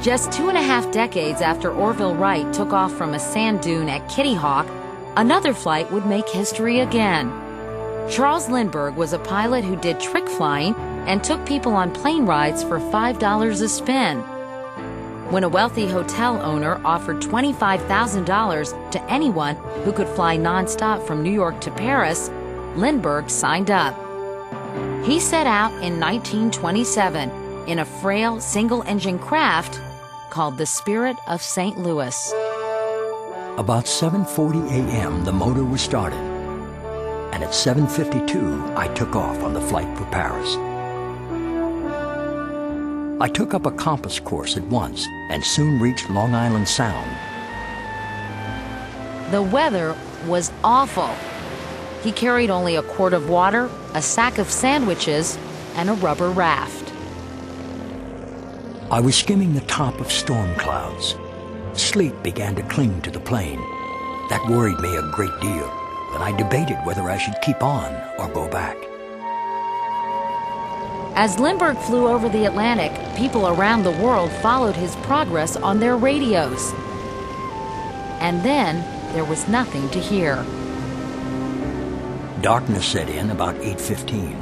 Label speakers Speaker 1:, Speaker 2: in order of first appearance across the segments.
Speaker 1: Just 2.5 decades after Orville Wright took off from a sand dune at Kitty Hawk, another flight would make history again. Charles Lindberg was a pilot who did trick flying and took people on plane rides for $5 a spin. When a wealthy hotel owner offered $25,000 to anyone who could fly nonstop from New York to Paris, Lindberg signed up. He set out in 1927 in a frail single-engine craft called the Spirit of St. Louis.
Speaker 2: About 7:40 a.m. the motor was started, and at 7:52 I took off on the flight for Paris. I took up a compass course at once and soon reached Long Island Sound.
Speaker 1: The weather was awful. He carried only a quart of water, a sack of sandwiches, and a rubber raft.
Speaker 2: I was skimming the top of storm clouds. Sleet began to cling to the plane. That worried me a great deal, and I debated whether I should keep on or go back.
Speaker 1: As Lindbergh flew over the Atlantic, people around the world followed his progress on their radios. And then there was nothing to hear.
Speaker 2: Darkness set in about 8:15.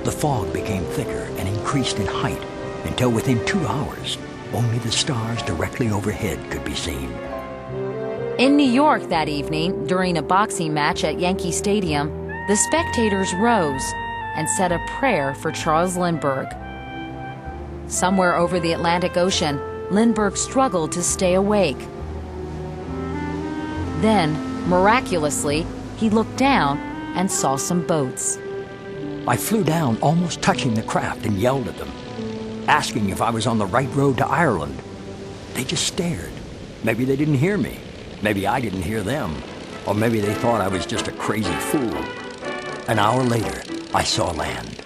Speaker 2: The fog became thicker and increased in height until within 2 hours, only the stars directly overhead could be seen.
Speaker 1: In New York that evening, during a boxing match at Yankee Stadium, the spectators rose and said a prayer for Charles Lindbergh. Somewhere over the Atlantic Ocean, Lindbergh struggled to stay awake. Then, miraculously, he looked down and saw some boats.
Speaker 2: I flew down, almost touching the craft, and yelled at them, asking if I was on the right road to Ireland. They just stared. Maybe they didn't hear me. Maybe I didn't hear them. Or maybe they thought I was just a crazy fool. An hour later, I saw land.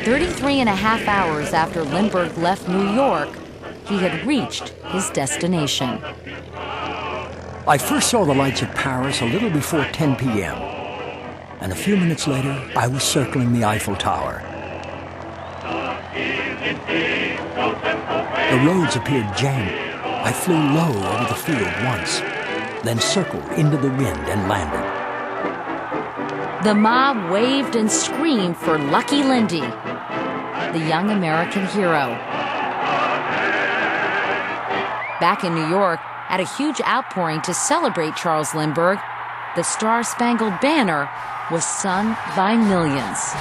Speaker 1: 33.5 hours after Lindbergh left New York, he had reached his destination.
Speaker 2: I first saw the lights of Paris a little before 10 p.m. And a few minutes later, I was circling the Eiffel Tower. The roads appeared jammed. I flew low over the field once, then circled into the wind and landed.
Speaker 1: The mob waved and screamed for Lucky Lindy, the young American hero. Back in New York, at a huge outpouring to celebrate Charles Lindbergh, the Star-Spangled Banner was sung by millions.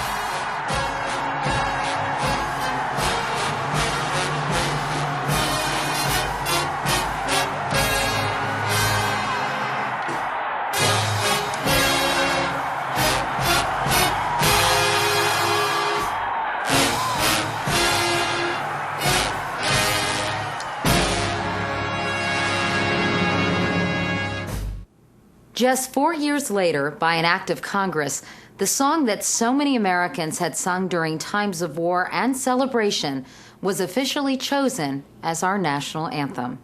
Speaker 1: Just 4 years later, by an act of Congress, the song that so many Americans had sung during times of war and celebration was officially chosen as our national anthem.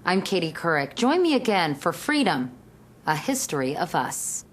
Speaker 1: I'm Katie Couric. Join me again for Freedom, a History of Us.